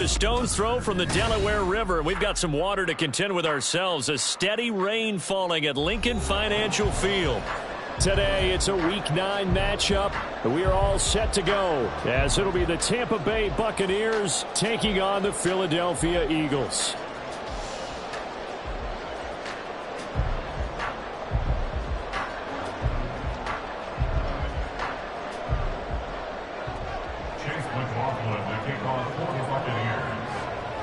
A stone's throw from the Delaware River. We've got some water to contend with ourselves. A steady rain falling at Lincoln Financial Field. Today, it's a Week 9 matchup. We are all set to go, as it'll be the Tampa Bay Buccaneers taking on the Philadelphia Eagles.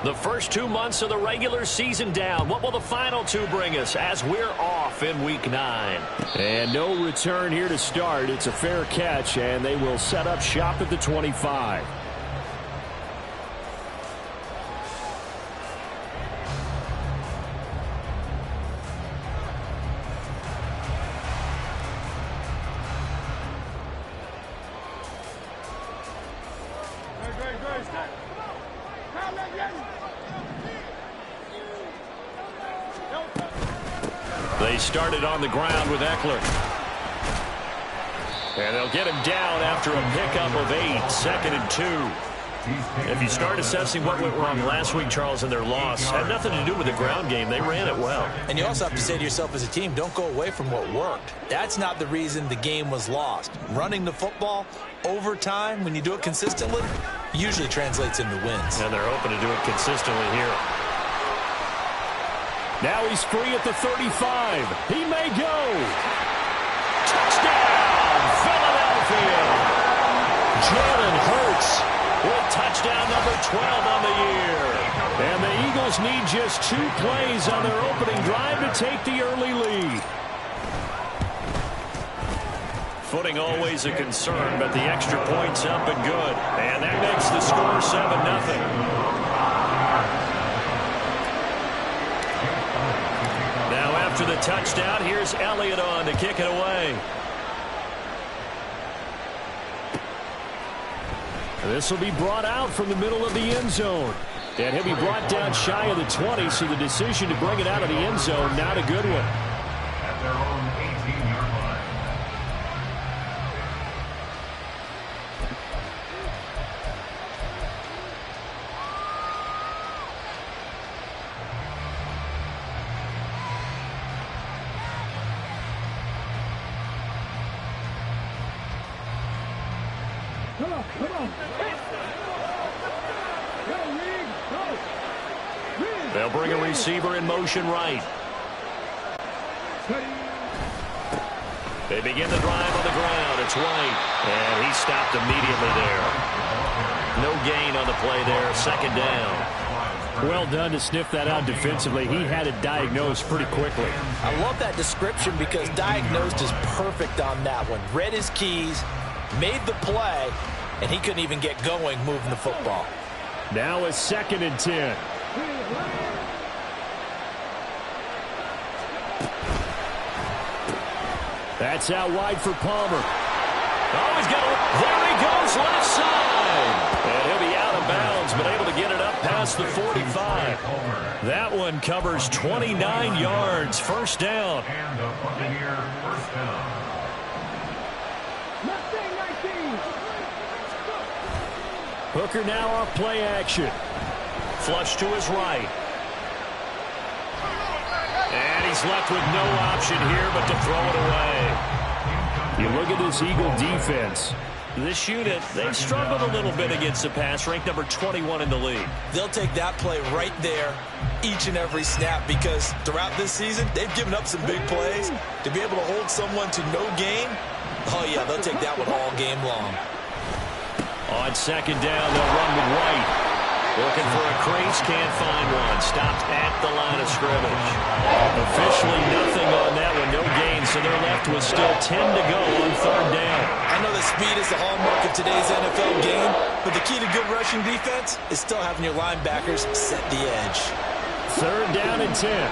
The first 2 months of the regular season down. What will the final two bring us as we're off in Week 9? And no return here to start. It's a fair catch, and they will set up shop at the 25. They started on the ground with Eckler. And they'll get him down after a pickup of 8, 2nd and 2. If you start assessing what went wrong last week, Charles, in their loss, had nothing to do with the ground game. They ran it well. And you also have to say to yourself as a team, don't go away from what worked. That's not the reason the game was lost. Running the football over time, when you do it consistently, usually translates into wins. And they're hoping to do it consistently here. Now he's free at the 35. He may go. Touchdown, Philadelphia. Jalen Hurts with touchdown number 12 on the year. And the Eagles need just 2 plays on their opening drive to take the early lead. Footing always a concern, but the extra point's up and good. And that makes the score 7-0. After the touchdown, here's Elliott on to kick it away. This will be brought out from the middle of the end zone. And he'll be brought down shy of the 20, so the decision to bring it out of the end zone, not a good one. At their own 18-yard line. Come on. They'll bring a receiver in motion right. They begin the drive on the ground. It's White, and he stopped immediately there. No gain on the play there. 2nd down. Well done to sniff that out defensively. He had it diagnosed pretty quickly. I love that description because diagnosed is perfect on that one. Read his keys, made the play, and he couldn't even get going moving the football. Now a 2nd and 10. That's out wide for Palmer. Oh, he's got a... There he goes, left side. And he'll be out of bounds, but able to get it up past the 45. That one covers 29 yards. 1st down. And the Buccaneer first down. Hooker now off play action. Flush to his right. And he's left with no option here but to throw it away. You look at this Eagle defense. This unit, they've struggled a little bit against the pass, ranked number 21 in the league. They'll take that play right there each and every snap because throughout this season, they've given up some big plays. To be able to hold someone to no gain, oh yeah, they'll take that one all game long. On 2nd down, they'll run with White. Looking for a crease, can't find one. Stopped at the line of scrimmage. Officially nothing on that one, no gain, so they're left with still 10 to go on 3rd down. I know that speed is the hallmark of today's NFL game, but the key to good rushing defense is still having your linebackers set the edge. 3rd down and 10.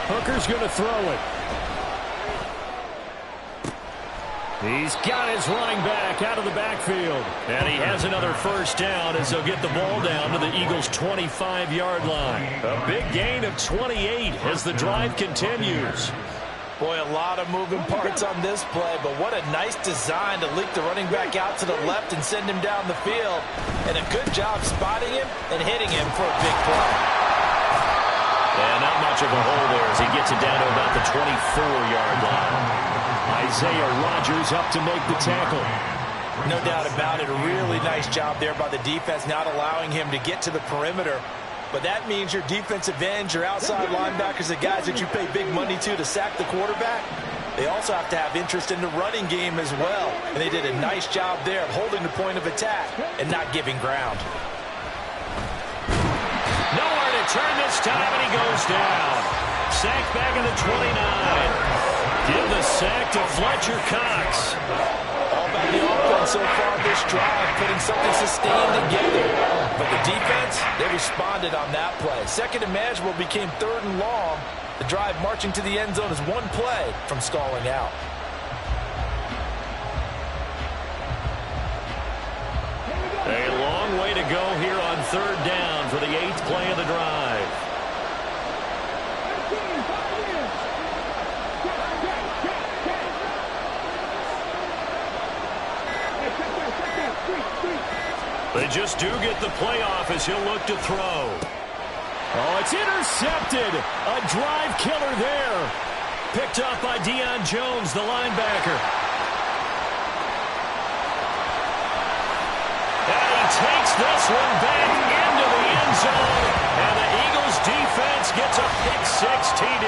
Hooker's going to throw it. He's got his running back out of the backfield. And he has another 1st down as they'll get the ball down to the Eagles' 25-yard line. A big gain of 28 as the drive continues. Boy, a lot of moving parts on this play, but what a nice design to leak the running back out to the left and send him down the field. And a good job spotting him and hitting him for a big play. And not much of a hole there as he gets it down to about the 24-yard line. Isaiah Rodgers up to make the tackle. No doubt about it. A really nice job there by the defense, not allowing him to get to the perimeter. But that means your defensive ends, your outside linebackers, the guys that you pay big money to sack the quarterback, they also have to have interest in the running game as well. And they did a nice job there of holding the point of attack and not giving ground. Nowhere to turn this time, and he goes down. Sacked back in the 29. Give the sack to Fletcher Cox. All about the offense so far this drive, putting something sustained together. But the defense, they responded on that play. Second and manageable became 3rd and long. The drive marching to the end zone is one play from stalling out. A long way to go here on 3rd down for the 8th play of the drive. They just do get the playoff as he'll look to throw. Oh, it's intercepted. A drive killer there. Picked up by Deion Jones, the linebacker. And he takes this one back into the end zone. And the Eagles defense gets a pick-6 TD.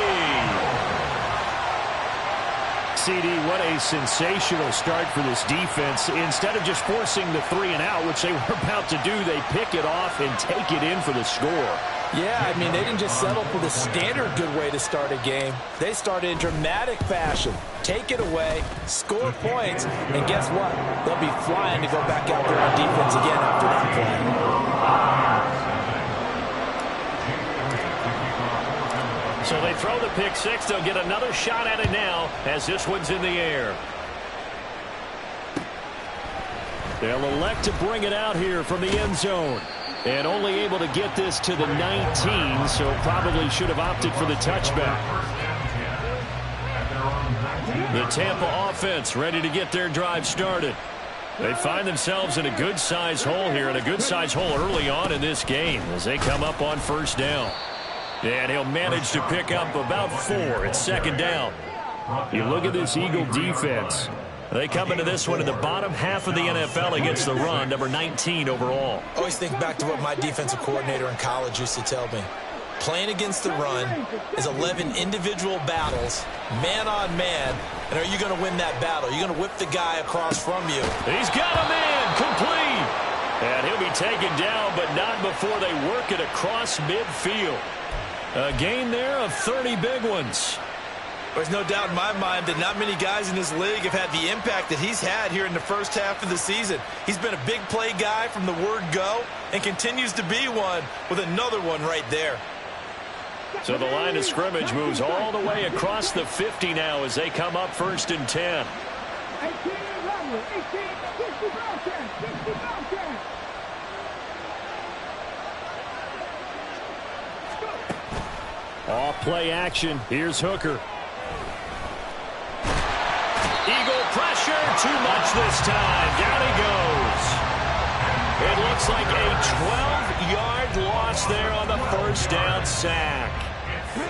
CD, what a sensational start for this defense. Instead of just forcing the 3-and-out, which they were about to do, they pick it off and take it in for the score. Yeah, I mean, they didn't just settle for the standard good way to start a game. They started in dramatic fashion. Take it away, score points, and guess what? They'll be flying to go back out there on defense again after that play. So they throw the pick-6. They'll get another shot at it now as this one's in the air. They'll elect to bring it out here from the end zone. And only able to get this to the 19, so probably should have opted for the touchback. The Tampa offense ready to get their drive started. They find themselves in a good-sized hole here, and a good-sized hole early on in this game as they come up on 1st down. And he'll manage to pick up about 4 at 2nd down. You look at this Eagle defense. They come into this one in the bottom half of the NFL against the run, number 19 overall. Always think back to what my defensive coordinator in college used to tell me. Playing against the run is 11 individual battles, man on man. And are you going to win that battle? You're going to whip the guy across from you. He's got a man complete. And he'll be taken down, but not before they work it across midfield. A gain there of 30 big ones. There's no doubt in my mind that not many guys in this league have had the impact that he's had here in the first half of the season. He's been a big play guy from the word go and continues to be one with another one right there. So the line of scrimmage moves all the way across the 50 now as they come up 1st and 10. Off play action. Here's Hooker. Eagle pressure. Too much this time. Down he goes. It looks like a 12-yard loss there on the 1st down sack.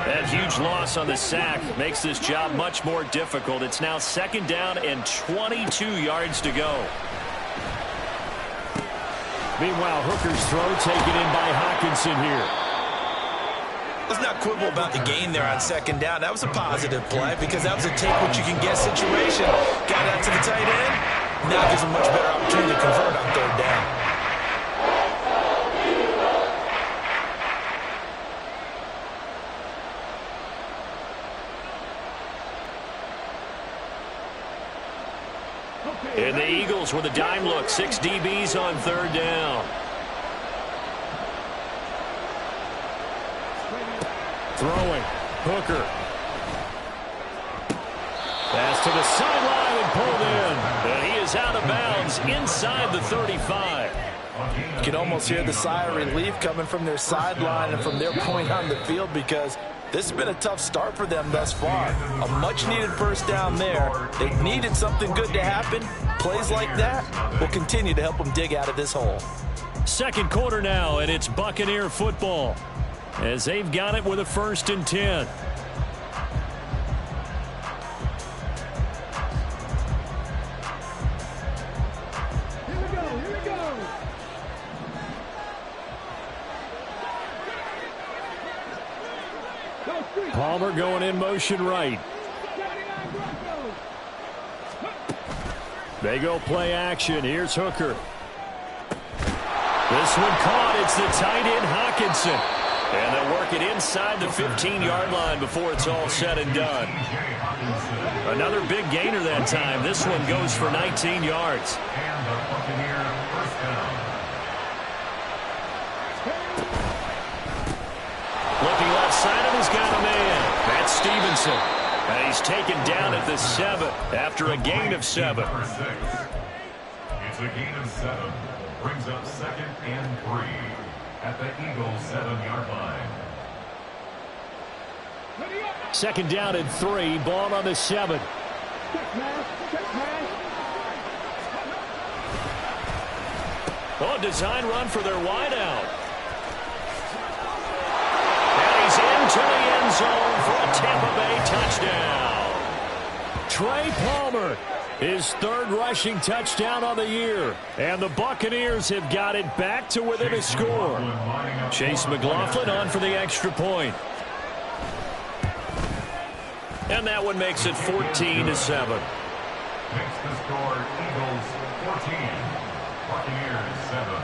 That huge loss on the sack makes this job much more difficult. It's now 2nd down and 22 yards to go. Meanwhile, Hooker's throw taken in by Hockenson here. Let's not quibble about the gain there on 2nd down. That was a positive play because that was a take-what-you-can-get situation. Got out to the tight end. Now gives him a much better opportunity to convert on 3rd down. And the Eagles with a dime look. 6 DBs on 3rd down. Throwing. Hooker. Pass to the sideline and pulled in. And he is out of bounds inside the 35. You can almost hear the sigh of relief coming from their sideline and from their point on the field because This has been a tough start for them thus far. A much-needed first down there. They needed something good to happen. Plays like that will continue to help them dig out of this hole. Second quarter now, and it's Buccaneer football as they've got it with a 1st and 10. Palmer going in motion right. They go play action. Here's Hooker. This one caught. It's the tight end Hockenson. And they'll work it inside the 15-yard line before it's all said and done. Another big gainer that time. This one goes for 19 yards. And the Buccaneer first down. Looking left side of him, he's got a man. That's Stevenson. And he's taken down at the 7 after a gain of 7. Number 6. It's a gain of 7. Brings up 2nd and 3 at the Eagles' 7-yard line. 2nd down and 3. Ball on the 7. Oh, design run for their wideout. And he's into the end zone for a Tampa Bay touchdown. Trey Palmer, his 3rd rushing touchdown on the year. And the Buccaneers have got it back to within a score. Chase McLaughlin on for the extra point. And that one makes it 14-7. Makes the score Eagles 14, Buccaneers 7.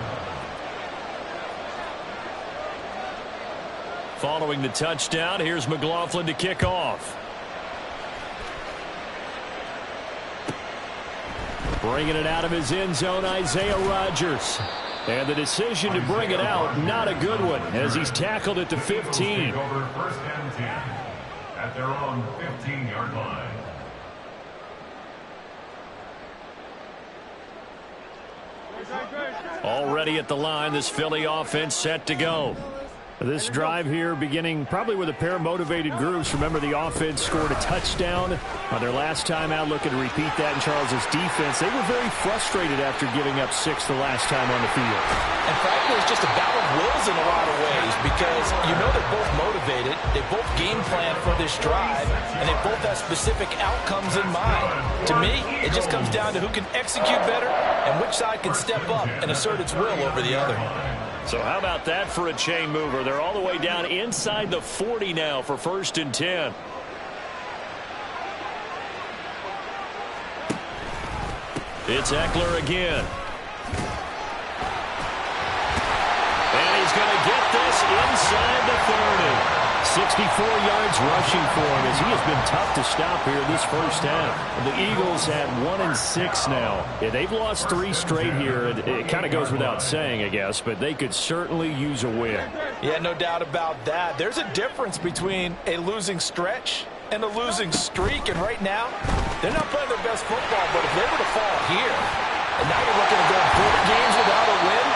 Following the touchdown, here's McLaughlin to kick off. Bringing it out of his end zone, Isaiah Rodgers. And the decision to bring it out, not a good one, as he's tackled at the 15. Over 1st and 10 at their own 15-yard line. Already at the line, this Philly offense set to go. This drive here beginning probably with a pair of motivated groups. Remember, the offense scored a touchdown on their last time out, looking to repeat that in Charles's defense. They were very frustrated after giving up 6 the last time on the field. And frankly, it's just a battle of wills in a lot of ways because you know they're both motivated, they both game plan for this drive, and they both have specific outcomes in mind. To me, it just comes down to who can execute better and which side can step up and assert its will over the other. So how about that for a chain mover? They're all the way down inside the 40 now for 1st and 10. It's Eckler again. And he's going to get this inside the 30. 64 yards rushing for him as he has been tough to stop here this first half. The Eagles at 1-6 now. Yeah, they've lost 3 straight here. It kind of goes without saying, I guess, but they could certainly use a win. Yeah, no doubt about that. There's a difference between a losing stretch and a losing streak, and right now, they're not playing their best football, but if they were to fall here, and now you're looking at going 4 games without a win,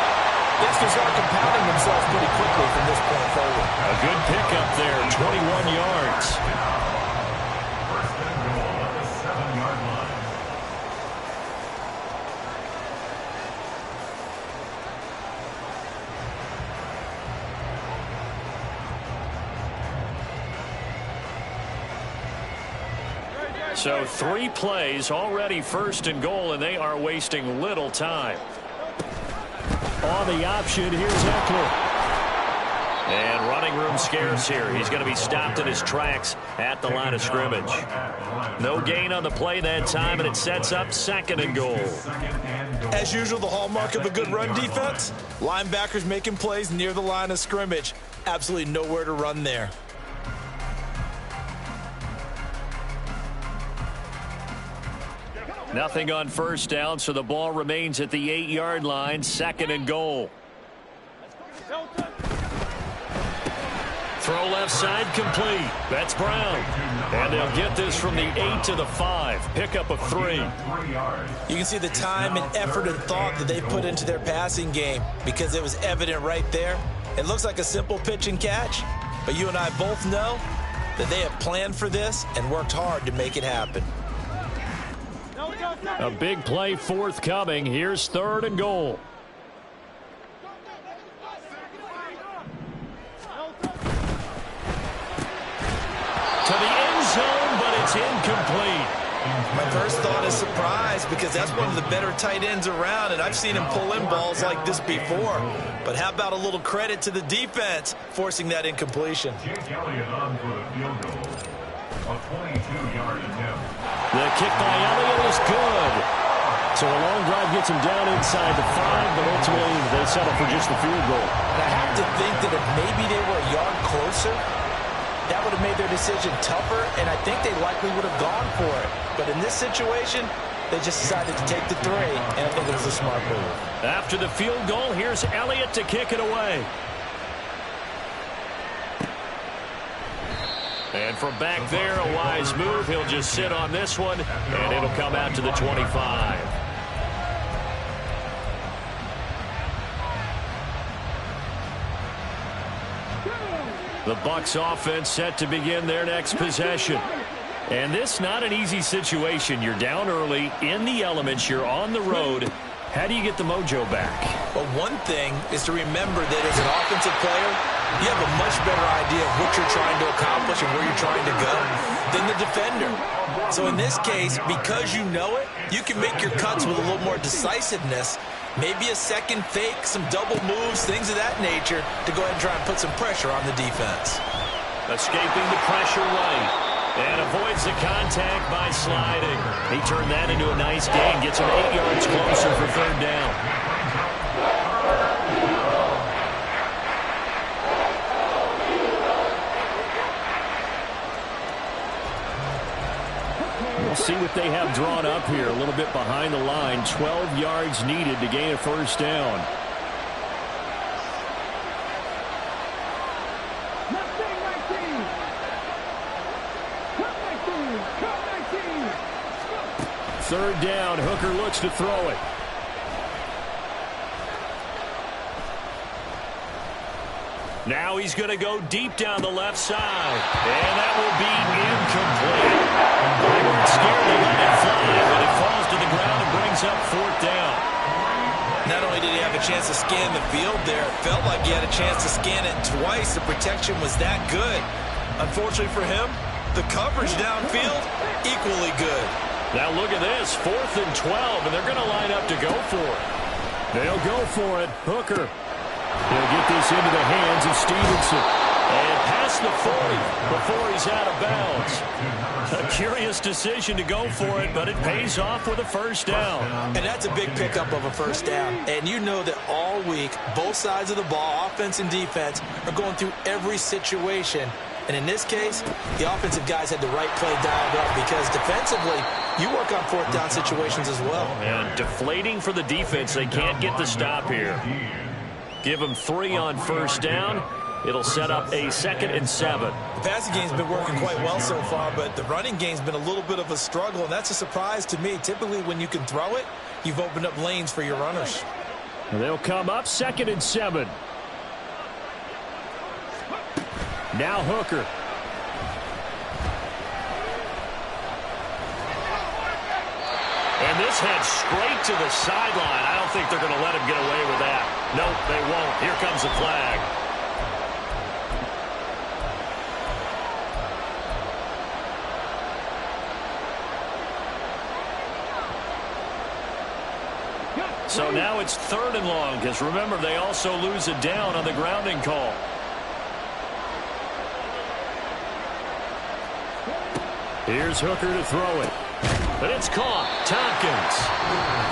yes, they start compounding themselves pretty quickly from this point forward. A good pickup there, 21 yards. First and goal at the 7-yard line. So 3 plays, already 1st and goal, and they are wasting little time. On the option, here's Eckler. And running room scarce here. He's going to be stopped in his tracks at the line of scrimmage. No gain on the play that time, and it sets up 2nd and goal. As usual, the hallmark of a good run defense, linebackers making plays near the line of scrimmage. Absolutely nowhere to run there. Nothing on 1st down, so the ball remains at the 8-yard line, 2nd and goal. Throw left side complete. That's Brown. And they'll get this from the 8 to the 5. Pickup of 3. You can see the time and effort and thought that they put into their passing game because it was evident right there. It looks like a simple pitch and catch, but you and I both know that they have planned for this and worked hard to make it happen. A big play forthcoming. Here's 3rd and goal. To the end zone, but it's incomplete. My first thought is surprise, because that's one of the better tight ends around, and I've seen him pull in balls like this before. But how about a little credit to the defense forcing that incompletion? Jake Elliott on for the field goal. A 22-yard attempt. The kick by Elliott is good. So a long drive gets him down inside the 5, but ultimately they settle for just the field goal. And I have to think that if maybe they were a yard closer, that would have made their decision tougher, and I think they likely would have gone for it. But in this situation, they just decided to take the 3, and I think it was a smart move. After the field goal, here's Elliott to kick it away. And from back there, a wise move. He'll just sit on this one, and it'll come out to the 25. The Bucs offense set to begin their next possession. And this not an easy situation. You're down early, in the elements, you're on the road. How do you get the mojo back? Well, one thing is to remember that as an offensive player, you have a much better idea of what you're trying to accomplish and where you're trying to go than the defender. So in this case, because you know it, you can make your cuts with a little more decisiveness. Maybe a second fake, some double moves, things of that nature to go ahead and try and put some pressure on the defense. Escaping the pressure right. And avoids the contact by sliding. He turned that into a nice gain. Gets him 8 yards closer for 3rd down. We'll see what they have drawn up here. A little bit behind the line. 12 yards needed to gain a 1st down. Third down, Hooker looks to throw it. Now he's going to go deep down the left side. And that will be incomplete. They weren't scared to let it fly, but it falls to the ground and brings up 4th down. Not only did he have a chance to scan the field there, it felt like he had a chance to scan it twice. The protection was that good. Unfortunately for him, the coverage downfield, equally good. Now look at this, 4th and 12, and they're going to line up to go for it. They'll go for it. Hooker. He'll get this into the hands of Stevenson. And past the 40 before he's out of bounds. A curious decision to go for it, but it pays off with a 1st down. And that's a big pickup of a 1st down. And you know that all week, both sides of the ball, offense and defense, are going through every situation. And in this case, the offensive guys had the right play dialed up because defensively, you work on 4th down situations as well. And deflating for the defense. They can't get the stop here. Give them 3 on 1st down. It'll set up a 2nd and 7. The passing game's been working quite well so far, but the running game's been a little bit of a struggle, and that's a surprise to me. Typically, when you can throw it, you've opened up lanes for your runners. They'll come up 2nd and 7. Now Hooker. And this head straight to the sideline. I don't think they're going to let him get away with that. Nope, they won't. Here comes the flag. So now it's 3rd and long, because remember, they also lose it down on the grounding call. Here's Hooker to throw it. But it's caught. Tompkins.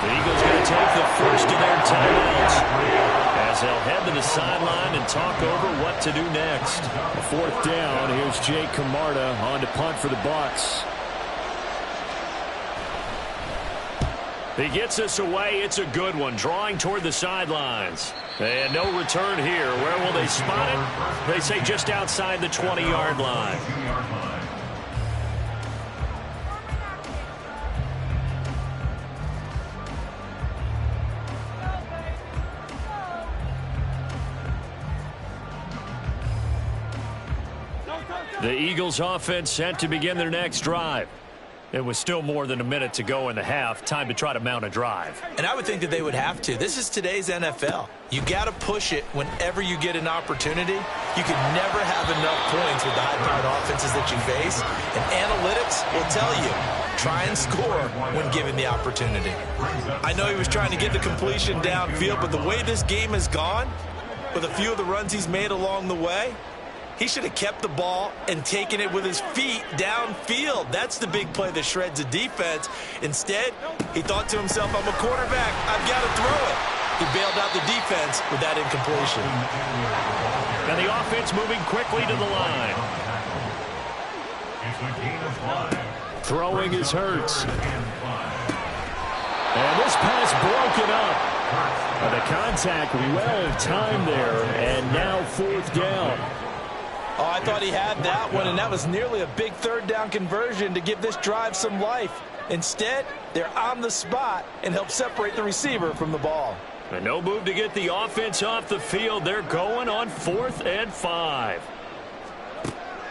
The Eagles going to take the first of their timeouts as they'll head to the sideline and talk over what to do next. A 4th down. Here's Jake Camarda on to punt for the Bucs. He gets us away. It's a good one. Drawing toward the sidelines. And no return here. Where will they spot it? They say just outside the 20-yard line. The Eagles offense set to begin their next drive. It was still more than a minute to go in the half. Time to try to mount a drive. And I would think that they would have to. This is today's NFL. You got to push it whenever you get an opportunity. You can never have enough points with the high-powered offenses that you face. And analytics will tell you, try and score when given the opportunity. I know he was trying to get the completion downfield, but the way this game has gone, with a few of the runs he's made along the way, he should have kept the ball and taken it with his feet downfield. That's the big play that shreds the defense. Instead, he thought to himself, I'm a quarterback. I've got to throw it. He bailed out the defense with that incompletion. And the offense moving quickly to the line. Throwing is Hurts. And this pass broken up. The contact well timed there, and now 4th down. Oh, I thought he had that one, and that was nearly a big 3rd down conversion to give this drive some life. Instead, they're on the spot and help separate the receiver from the ball. And no move to get the offense off the field. They're going on 4th and 5.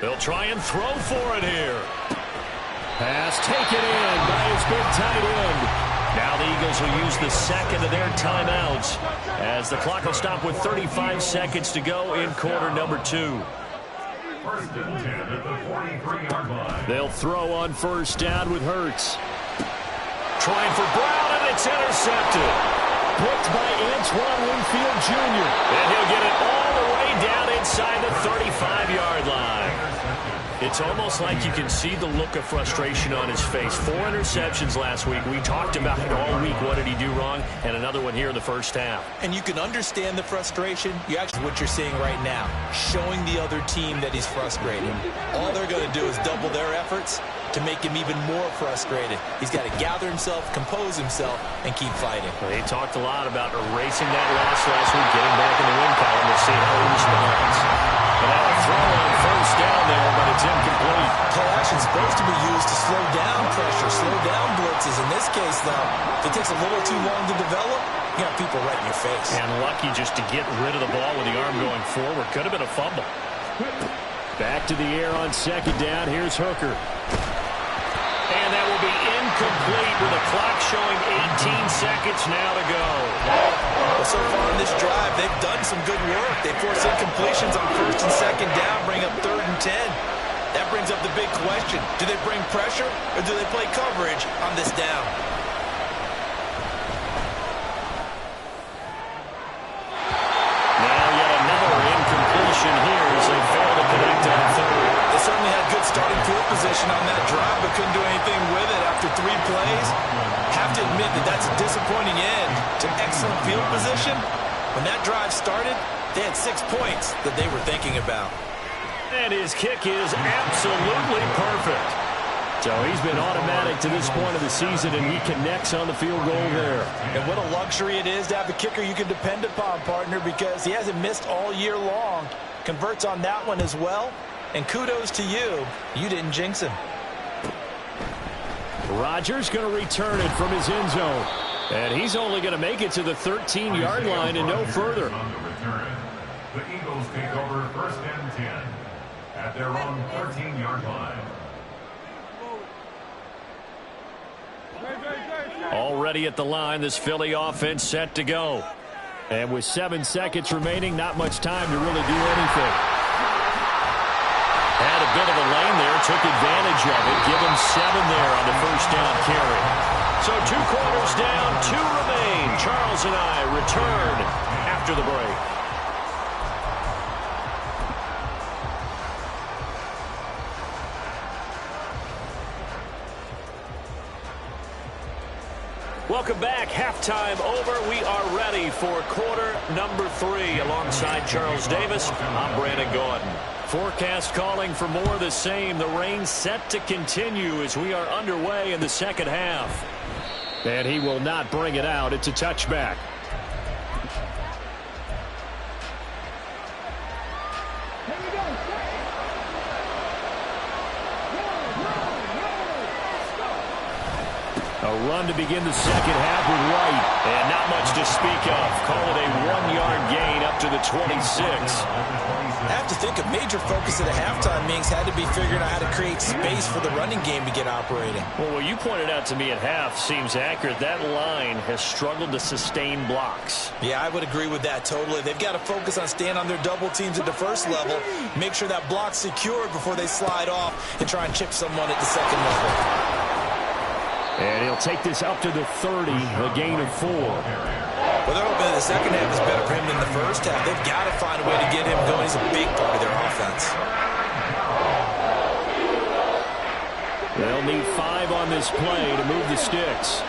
They'll try and throw for it here. Pass taken in by his big tight end. Now the Eagles will use the second of their timeouts as the clock will stop with 35 seconds to go in quarter number 2. First and 10 at the 43-yard line. They'll throw on 1st down with Hurts. Trying for Brown, and it's intercepted. Picked by Antoine Winfield Jr. And he'll get it all the way down inside the 35-yard line. It's almost like you can see the look of frustration on his face. 4 interceptions last week. We talked about it all week. What did he do wrong? And another one here in the first half. And you can understand the frustration. You actually what you're seeing right now, showing the other team that he's frustrated. All they're going to do is double their efforts to make him even more frustrated. He's got to gather himself, compose himself, and keep fighting. Well, he talked a lot about erasing that loss last week, getting back in the win column. We'll see how he responds. And now a throw on 1st down there, but it's incomplete. Play action is supposed to be used to slow down pressure, slow down blitzes. In this case, though, if it takes a little too long to develop, you got people right in your face. And lucky just to get rid of the ball with the arm going forward. Could have been a fumble. Back to the air on 2nd down. Here's Hooker. And that will be incomplete with the clock showing 18 seconds now to go. Well, so far in this drive, they've done some good work. They force incompletions on 1st and 2nd down, bring up 3rd and 10. That brings up the big question. Do they bring pressure or do they play coverage on this down? Now yet another incompletion here as they fail to connect on 3rd. They certainly had good starting field position on that drive, but couldn't do anything with it after 3 plays. Have to admit that that's a disappointing end to excellent field position. When that drive started, they had 6 points that they were thinking about. And his kick is absolutely perfect. So he's been automatic to this point of the season, and he connects on the field goal there. And what a luxury it is to have a kicker you can depend upon, partner, because he hasn't missed all year long. Converts on that one as well. And kudos to you. You didn't jinx him. Rodgers going to return it from his end zone. And he's only going to make it to the 13-yard line and no further. On the return, the Eagles take over 1st and 10 at their own 13-yard line. Already at the line, this Philly offense set to go. And with 7 seconds remaining, not much time to really do anything. Had a bit of a lane there, took advantage of it. Give him 7 there on the 1st down carry. So 2 quarters down, 2 remain. Charles and I return after the break. Welcome back. Halftime over. We are ready for quarter number 3. Alongside Charles Davis, I'm Brandon Gordon. Forecast calling for more of the same. The rain set to continue as we are underway in the second half. And he will not bring it out. It's a touchback. A run to begin the second half with White. And not much to speak of. Call it a 1-yard gain up to the 26. I have to think a major focus of the halftime, Minks, had to be figuring out how to create space for the running game to get operating. Well, what you pointed out to me at half seems accurate. That line has struggled to sustain blocks. Yeah, I would agree with that totally. They've got to focus on staying on their double teams at the first level, make sure that block's secured before they slide off and try and chip someone at the second level. And he'll take this up to the 30, a gain of 4. Well, they're hoping the second half is better for him than the first half. They've got to find a way to get him going. He's a big part of their offense. They'll need 5 on this play to move the sticks.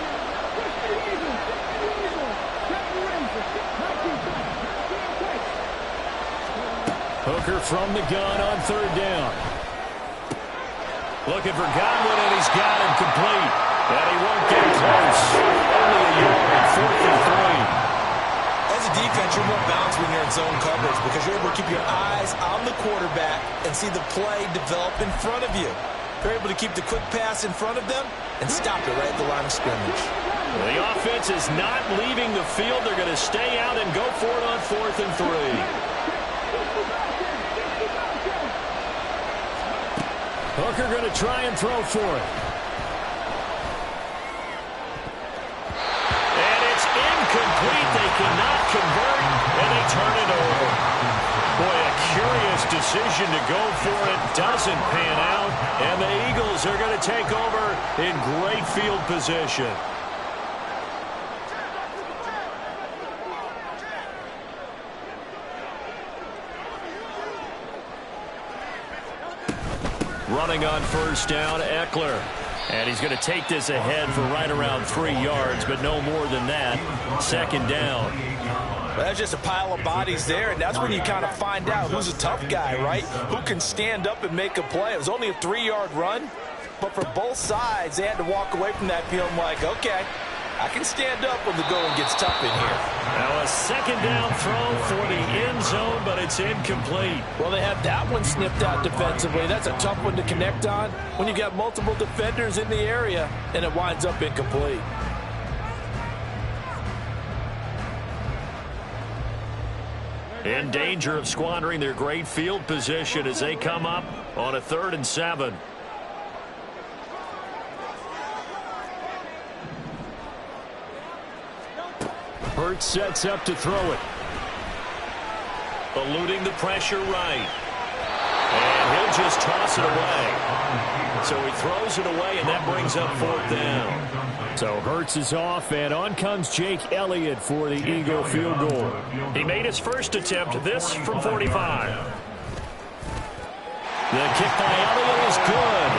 Hooker from the gun on third down. Looking for Godwin, and he's got him complete. And he won't get close. Only a yard, 4th and 3. As a defense, you're more balanced when you're in zone coverage because you're able to keep your eyes on the quarterback and see the play develop in front of you. You're able to keep the quick pass in front of them and stop it right at the line of scrimmage. Well, the offense is not leaving the field. They're going to stay out and go for it on 4th and 3. Hooker going to try and throw for it. And it's incomplete. They cannot convert, and they turn it over. Boy, a curious decision to go for it. Doesn't pan out, and the Eagles are going to take over in great field position. Running on first down, Eckler. And he's going to take this ahead for right around 3 yards, but no more than that. Second down. Well, that's just a pile of bodies there, and that's when you kind of find out who's a tough guy, right? Who can stand up and make a play. It was only a 3-yard run, but for both sides, they had to walk away from that feeling like, okay, I can stand up when the going gets tough in here. Now a second down throw for the end zone, but it's incomplete. Well, they have that one snipped out defensively. That's a tough one to connect on when you got multiple defenders in the area, and it winds up incomplete. In danger of squandering their great field position as they come up on a 3rd and 7. Hurts sets up to throw it. Eluding the pressure right. And he'll just toss it away. So he throws it away, and that brings up 4th down. So Hurts is off, and on comes Jake Elliott for the Eagle field goal. He made his first attempt, this from 45. The kick by Elliott is good.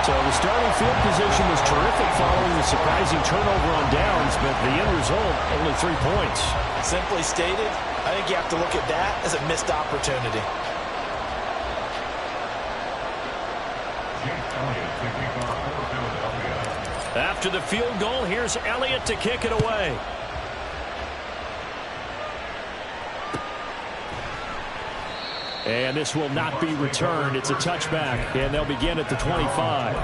So the starting field position was terrific following the surprising turnover on downs, but the end result, only 3 points. Simply stated, I think you have to look at that as a missed opportunity. After the field goal, here's Elliott to kick it away. And this will not be returned. It's a touchback, and they'll begin at the 25.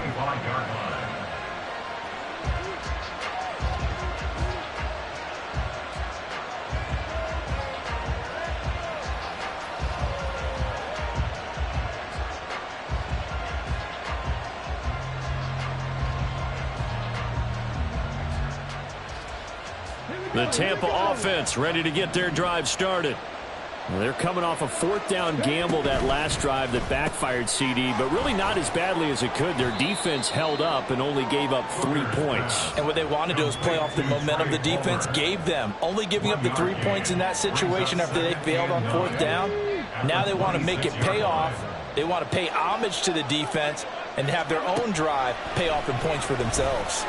The Tampa offense ready to get their drive started. Well, they're coming off a 4th down gamble that last drive that backfired CD, but really not as badly as it could. Their defense held up and only gave up 3 points. And what they want to do is play off the momentum the defense gave them. Only giving up the 3 points in that situation after they failed on 4th down. Now they want to make it pay off. They want to pay homage to the defense and have their own drive pay off in points for themselves.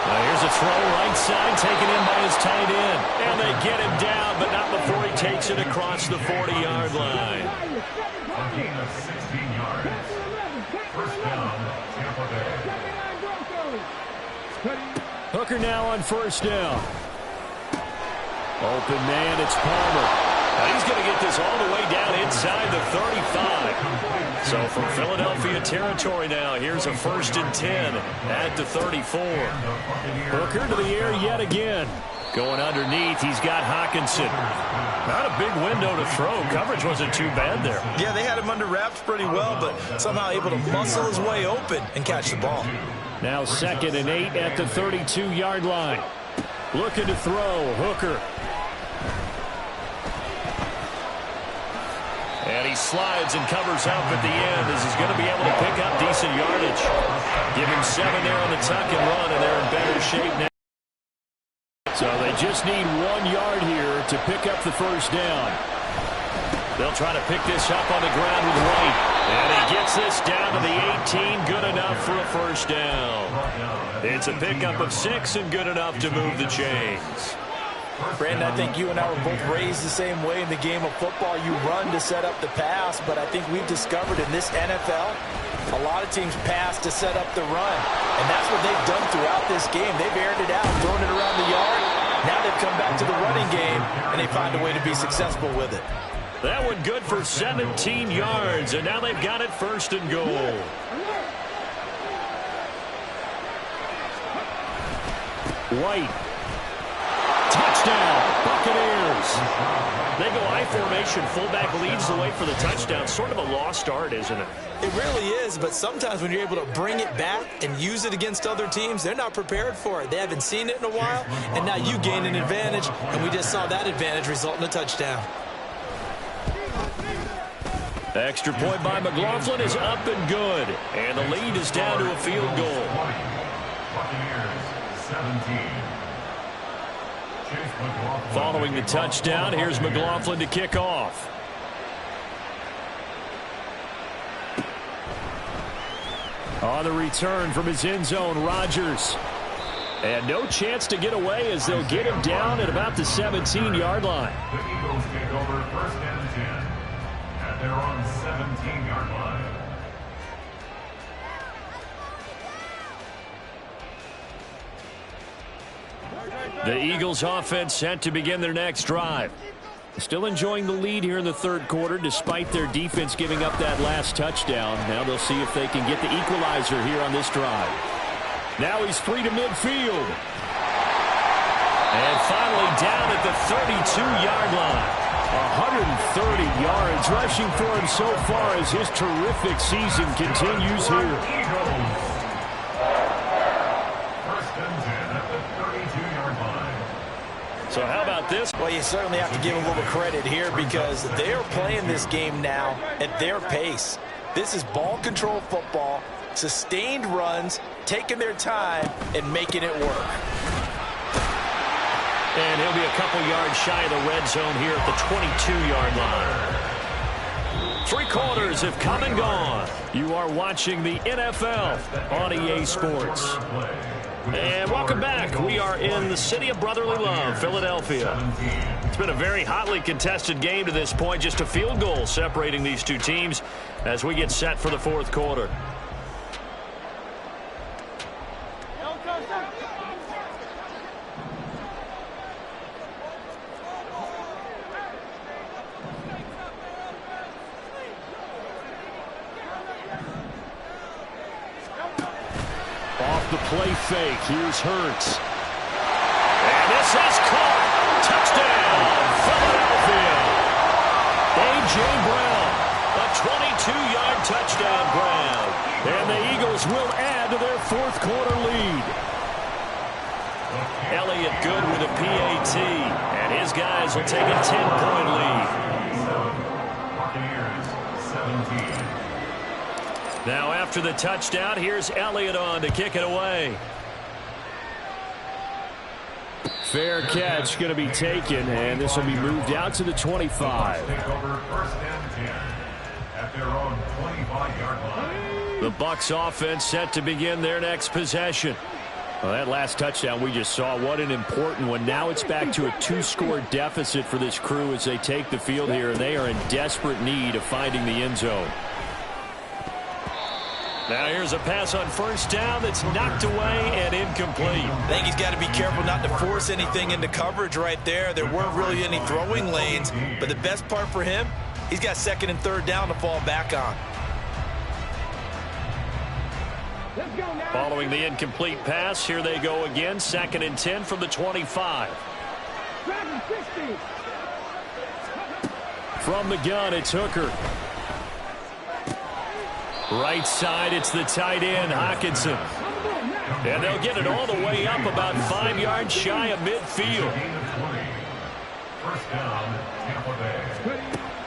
Here's a throw right side taken in by his tight end. And they get him down, but not before he takes it across the 40-yard line. A gain of 16 yards. First down, Tampa Bay. Hooker now on first down. Open man, it's Palmer. He's going to get this all the way down inside the 35. So from Philadelphia territory now, here's a 1st and 10 at the 34. Hooker to the air yet again. Going underneath, he's got Hockenson. Not a big window to throw. Coverage wasn't too bad there. Yeah, they had him under wraps pretty well, but somehow able to muscle his way open and catch the ball. Now 2nd and 8 at the 32-yard line. Looking to throw, Hooker. And he slides and covers up at the end as he's going to be able to pick up decent yardage. Give him 7 there on the tuck and run, and they're in better shape now. So they just need 1 yard here to pick up the 1st down. They'll try to pick this up on the ground with White. And he gets this down to the 18. Good enough for a 1st down. It's a pickup of 6 and good enough to move the chains. Brandon, I think you and I were both raised the same way in the game of football. You run to set up the pass, but I think we've discovered in this NFL, a lot of teams pass to set up the run. And that's what they've done throughout this game. They've aired it out, thrown it around the yard. Now they've come back to the running game, and they find a way to be successful with it. That one good for 17 yards, and now they've got it 1st and goal. White. Touchdown, Buccaneers. They go I formation. Fullback leads the way for the touchdown. Sort of a lost art, isn't it? It really is, but sometimes when you're able to bring it back and use it against other teams, they're not prepared for it. They haven't seen it in a while, and now you gain an advantage, and we just saw that advantage result in a touchdown. Extra point by McLaughlin is up and good, and the lead is down to a field goal. Buccaneers 17. Following the touchdown, here's McLaughlin to kick off. On the return from his end zone, Rodgers. And no chance to get away as they'll get him down at about the 17-yard line. The Eagles take over 1st and 10 at their own 17-yard line. The Eagles offense set to begin their next drive. Still enjoying the lead here in the 3rd quarter despite their defense giving up that last touchdown. Now they'll see if they can get the equalizer here on this drive. Now he's free to midfield. And finally down at the 32-yard line. 130 yards rushing for him so far as his terrific season continues here. So how about this? Well, you certainly have to give a little credit here because they're playing this game now at their pace. This is ball control football, sustained runs, taking their time, and making it work. And he'll be a couple yards shy of the red zone here at the 22-yard line. 3 quarters have come and gone. You are watching the NFL on EA Sports. And welcome back. We are in the city of brotherly love, Philadelphia. It's been a very hotly contested game to this point. Just a field goal separating these two teams as we get set for the 4th quarter. Off the play fake, here's Hurts. And this is caught. Touchdown, Philadelphia. A.J. Brown, a 22-yard touchdown grab. And the Eagles will add to their 4th quarter lead. Elliott good with a PAT, and his guys will take a 10-point lead. Buccaneers 17. Now after the touchdown, here's Elliott on to kick it away. Fair catch going to be taken, and this will be moved out to the 25. Take over 1st and 10 at their own 25-yard line. The Bucs offense set to begin their next possession. Well, that last touchdown we just saw, what an important one. Now it's back to a 2-score deficit for this crew as they take the field here, and they are in desperate need of finding the end zone. Now here's a pass on first down that's knocked away and incomplete. I think he's got to be careful not to force anything into coverage right there. There weren't really any throwing lanes, but the best part for him, he's got second and third down to fall back on. Following the incomplete pass, here they go again. 2nd and 10 from the 25. From the gun, it's Hooker. Right side, it's the tight end, Hockenson. And they'll get it all the way up about 5 yards shy of midfield.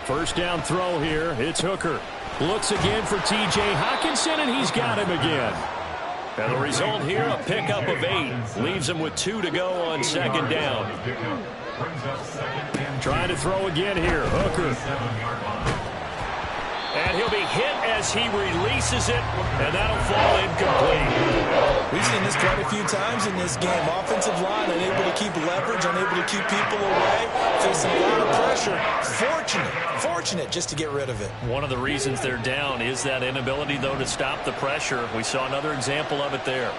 First down throw here. It's Hooker. Looks again for T.J. Hockenson, and he's got him again. And the result here, a pickup of 8. Leaves him with 2 to go on 2nd down. Trying to throw again here. Hooker. And he'll be hit as he releases it, and that'll fall incomplete. We've seen this quite a few times in this game. Offensive line unable to keep leverage, unable to keep people away, facing a lot of pressure. Fortunate just to get rid of it. One of the reasons they're down is that inability, though, to stop the pressure. We saw another example of it there.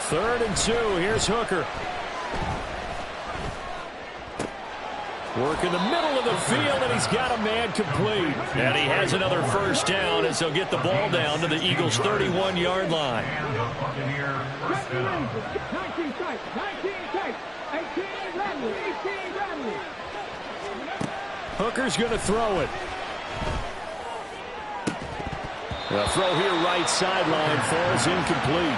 Third and 2. Here's Hooker. Work in the middle of the field, and he's got a man complete. And he has another first down as they'll get the ball down to the Eagles' 31-yard line. Hooker's going to throw it. The throw here right sideline falls incomplete.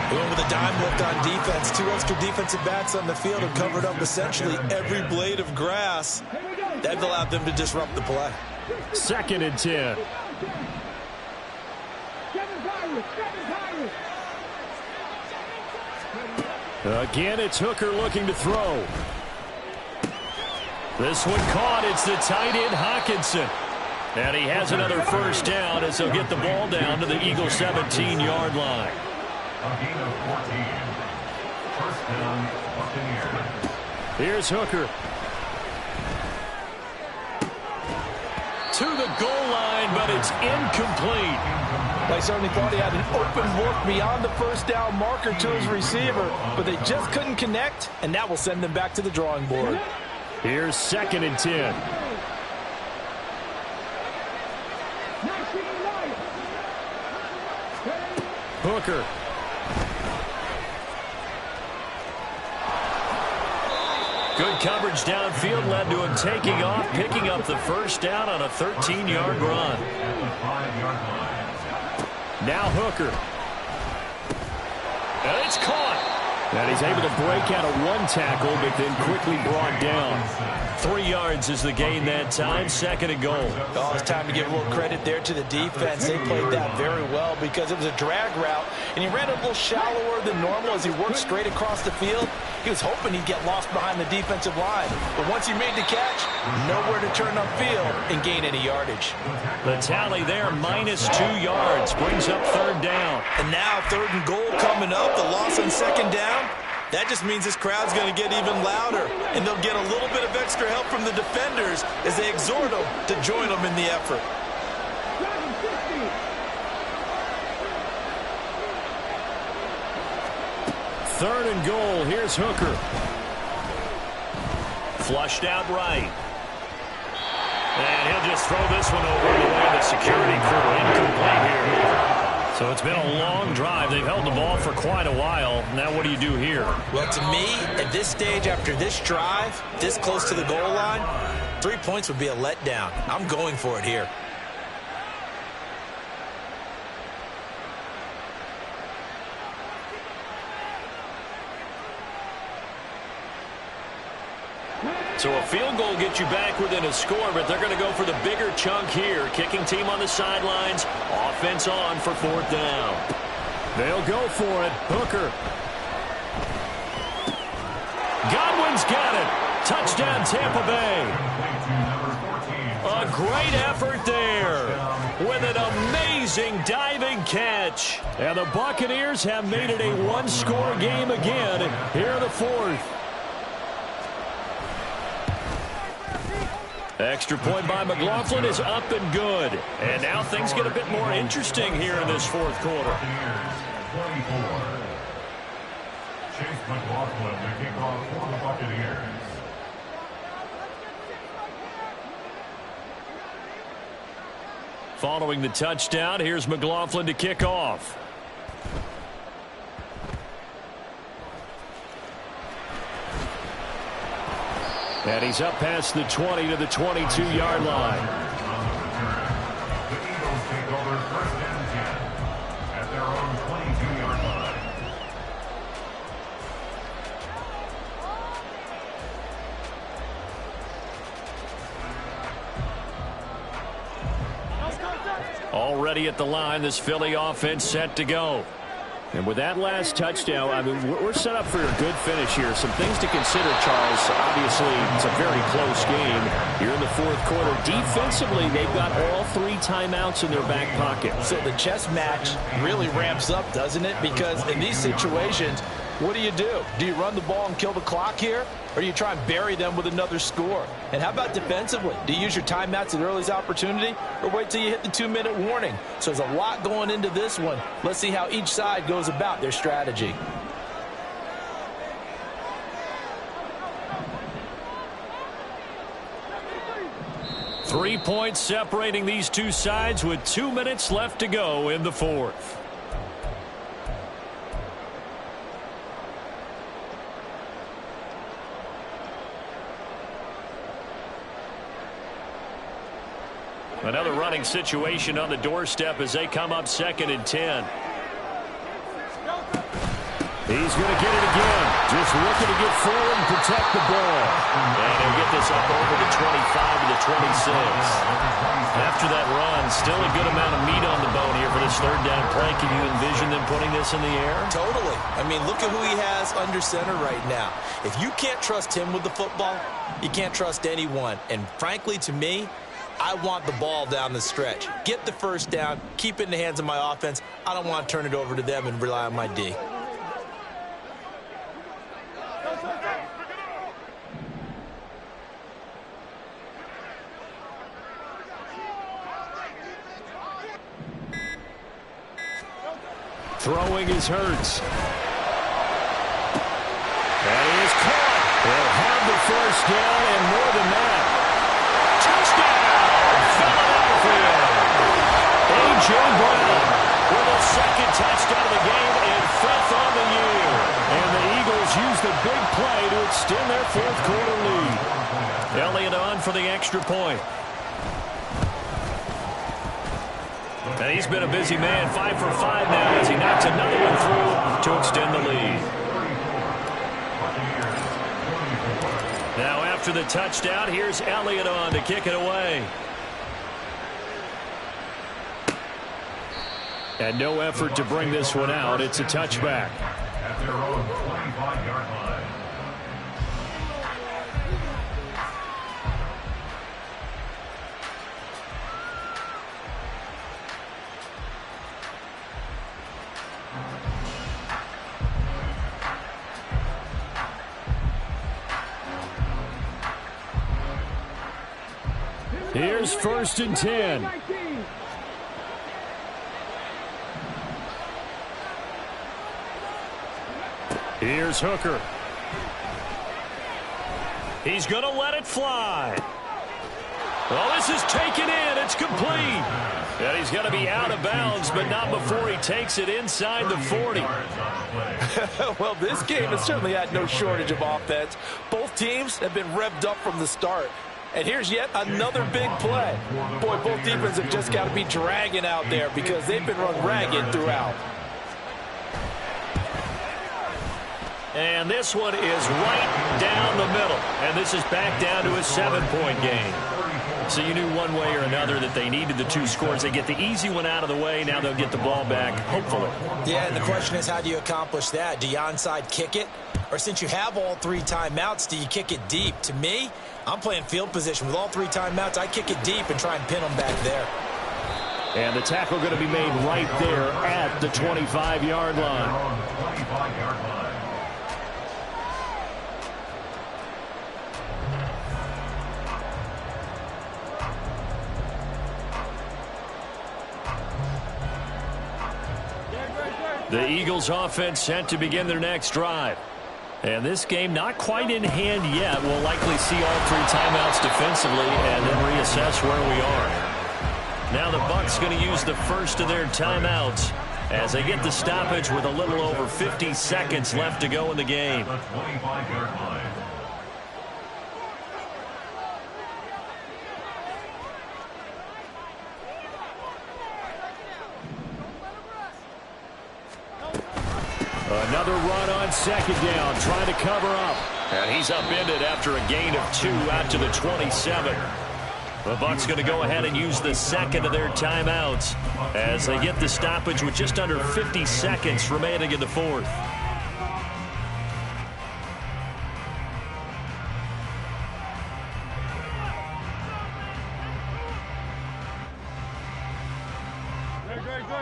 Going with a dime look on defense. 2 extra defensive backs on the field have covered up essentially every blade of grass. That allowed them to disrupt the play. 2nd and 10. Again, it's Hooker looking to throw. This one caught. It's the tight end, Hockenson. And he has another first down as they'll get the ball down to the Eagles' 17-yard line. Here's Hooker. To the goal line, but it's incomplete. They certainly thought he had an open look beyond the first down marker to his receiver, but they just couldn't connect, and that will send them back to the drawing board. Here's 2nd and 10. Hooker. Good coverage downfield led to him taking off, picking up the first down on a 13-yard run. Now Hooker. And it's caught. And he's able to break out of one tackle, but then quickly brought down. 3 yards is the gain that time. 2nd and goal. Oh, it's time to give a little credit there to the defense. They played that very well because it was a drag route, and he ran a little shallower than normal as he worked straight across the field. He was hoping he'd get lost behind the defensive line. But once he made the catch, nowhere to turn upfield and gain any yardage. The tally there, -2 yards, brings up 3rd down. And now 3rd and goal coming up. The loss on 2nd down. That just means this crowd's going to get even louder, and they'll get a little bit of extra help from the defenders as they exhort them to join them in the effort. Third and goal. Here's Hooker. Flushed out right. And he'll just throw this one over the way of the security crew. Incomplete here. So it's been a long drive. They've held the ball for quite a while. Now what do you do here? Well, to me, at this stage, after this drive, this close to the goal line, 3 points would be a letdown. I'm going for it here. So a field goal gets you back within a score, but they're going to go for the bigger chunk here. Kicking team on the sidelines. Offense on for 4th down. They'll go for it. Hooker. Godwin's got it. Touchdown, Tampa Bay. A great effort there with an amazing amazing diving catch. And the Buccaneers have made it a one-score game again here in the fourth. Extra point by McLaughlin is up and good. And now things get a bit more interesting here in this fourth quarter. 24. Chase McLaughlin to kick off for the Buccaneers. Following the touchdown, here's McLaughlin to kick off. And he's up past the 20 to the 22-yard line. The Eagles take over first and 10 at their own 22-yard line. Already at the line, this Philly offense set to go. And with that last touchdown, I mean, we're set up for a good finish here. Some things to consider, Charles. Obviously, it's a very close game. You're in the fourth quarter. Defensively, they've got all 3 timeouts in their back pocket. So the chess match really ramps up, doesn't it? Because in these situations, what do? Do you run the ball and kill the clock here? Or do you try and bury them with another score? And how about defensively? Do you use your timeouts at earliest opportunity? Or wait till you hit the 2-minute warning? So there's a lot going into this one. Let's see how each side goes about their strategy. Three points separating these two sides with 2 minutes left to go in the fourth. Another running situation on the doorstep as they come up 2nd and 10. He's going to get it again. Just looking to get forward and protect the ball. And he'll get this up over the 25 to the 26. After that run, still a good amount of meat on the bone here for this third down play. Can you envision them putting this in the air? Totally. I mean, look at who he has under center right now. If you can't trust him with the football, you can't trust anyone. And frankly, to me, I want the ball down the stretch. Get the first down, keep it in the hands of my offense. I don't want to turn it over to them and rely on my D. Throwing is Hurts. And he is caught. They'll have the first down and more than that. A.J. Brown with a second touchdown of the game and 5th on the year. And the Eagles use the big play to extend their fourth quarter lead. Elliott on for the extra point. And he's been a busy man, 5 for 5 now as he knocks another one through to extend the lead. Now after the touchdown, here's Elliott on to kick it away. And no effort to bring this one out. It's a touchback. At their own 25-yard line. Here's 1st and 10. Here's Hooker. He's going to let it fly. Oh, this is taken in. It's complete. And he's going to be out of bounds, but not before he takes it inside the 40. Well, this game has certainly had no shortage of offense. Both teams have been revved up from the start. And here's yet another big play. Boy, both defenses have just got to be dragging out there because they've been run ragged throughout. And this one is right down the middle. And this is back down to a 7-point game. So you knew one way or another that they needed the 2 scores. They get the easy one out of the way. Now they'll get the ball back, hopefully. Yeah, and the question is, how do you accomplish that? Do you onside kick it? Or since you have all 3 timeouts, do you kick it deep? To me, I'm playing field position. With all 3 timeouts, I kick it deep and try and pin them back there. And the tackle going to be made right there at the 25-yard line. On the 25-yard line. The Eagles offense set to begin their next drive. And this game not quite in hand yet. We'll likely see all three timeouts defensively and then reassess where we are. Now the Bucs going to use the first of their timeouts as they get the stoppage with a little over 50 seconds left to go in the game. The 25-yard line. Another run on second down, trying to cover up. And he's upended after a gain of 2 out to the 27. The Bucs going to go ahead and use the second of their timeouts as they get the stoppage with just under 50 seconds remaining in the fourth.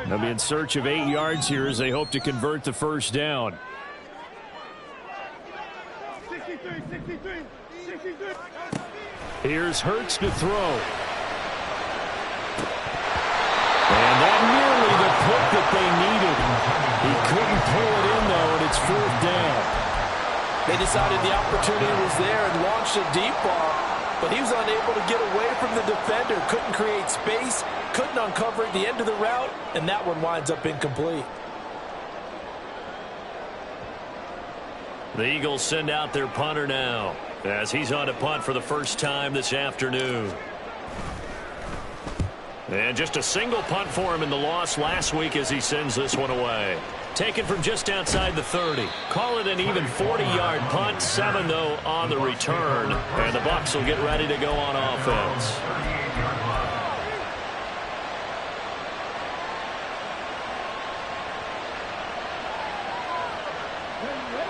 They'll be in search of 8 yards here as they hope to convert the first down. 63. Here's Hurts to throw. And that nearly the pick that they needed. He couldn't pull it in, though, and it's fourth down. They decided the opportunity was there and launched a deep ball, but he was unable to get away from the defender. Couldn't create space, couldn't uncover at the end of the route, and that one winds up incomplete. The Eagles send out their punter now as he's on to punt for the first time this afternoon. And just a single punt for him in the loss last week as he sends this one away. Taken from just outside the 30. Call it an even 40-yard punt. 7, though, on the return. And the Bucs will get ready to go on offense.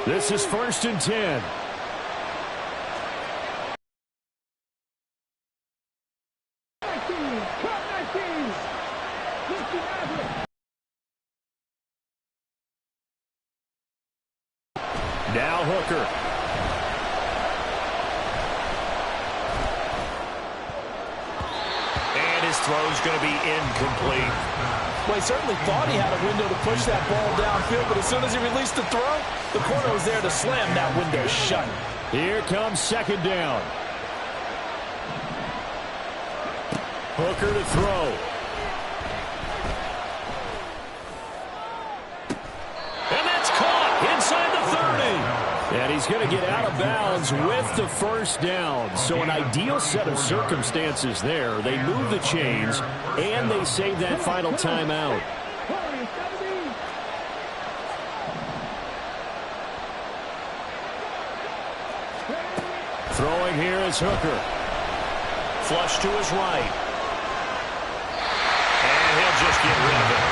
This is 1st and 10. Now Hooker. And his throw's going to be incomplete. Well, he certainly thought he had a window to push that ball downfield, but as soon as he released the throw, the corner was there to slam that window shut. Here comes second down. Hooker to throw. And that's caught inside the 30. And he's going to get out of bounds with the first down. So an ideal set of circumstances there. They move the chains, and they save that final timeout. Throwing here is Hooker. Flush to his right. And he'll just get rid of it.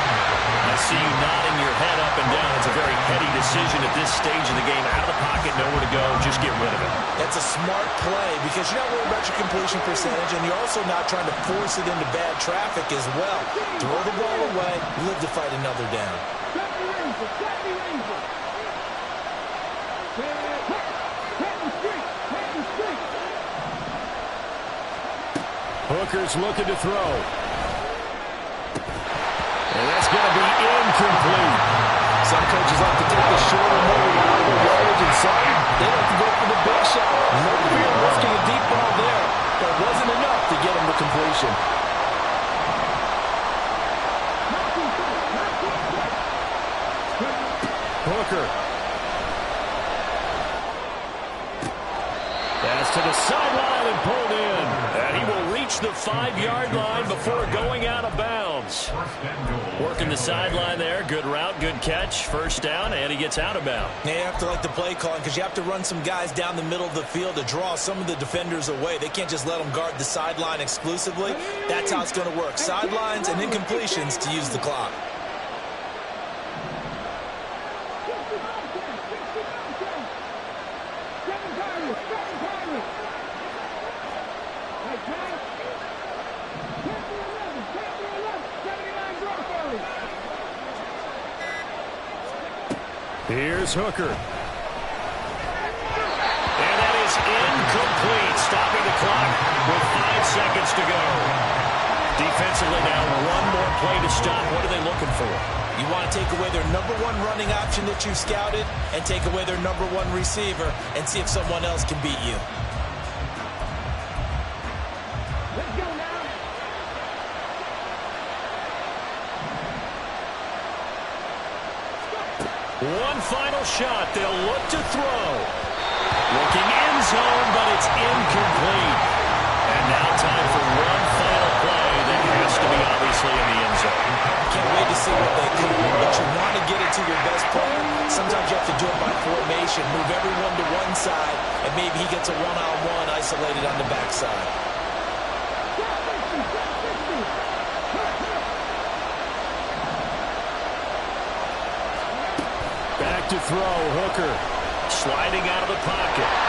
I see you nodding your head up and down. It's a very heady decision at this stage of the game. Out of the pocket, nowhere to go. Just get rid of it. That's a smart play because you're not worried about your completion percentage, and you're also not trying to force it into bad traffic as well. Throw the ball away, live to fight another down. Hooker's looking to throw. And that's going to be incomplete. Some coaches like to take the shorter, more reliable yardage, and some, they like to go for the big shot. No fear of risking a deep ball there, but it wasn't enough to get him to completion. Hooker. Pass to the sideline and pulled in. And he will reach the 5-yard line before going out of bounds. Working the sideline there. Good route, good catch. First down, and he gets out of bounds. Yeah, you have to like the play calling because you have to run some guys down the middle of the field to draw some of the defenders away. They can't just let them guard the sideline exclusively. That's how it's going to work. Sidelines and incompletions to use the clock. Here's Hooker. And that is incomplete, stopping the clock with 5 seconds to go. Defensively now, one more play to stop. What are they looking for? You want to take away their number one running option that you've scouted and take away their number one receiver and see if someone else can beat you. Let's go now. One final shot. They'll look to throw. Looking end zone, but it's incomplete. And now time for one final play that has to be obviously in the end zone. Can't wait to see what they do, but you want to get it to your best player. Sometimes you have to do it by formation. Move everyone to one side, and maybe he gets a one-on-one isolated on the backside. Back to throw, Hooker. Sliding out of the pocket.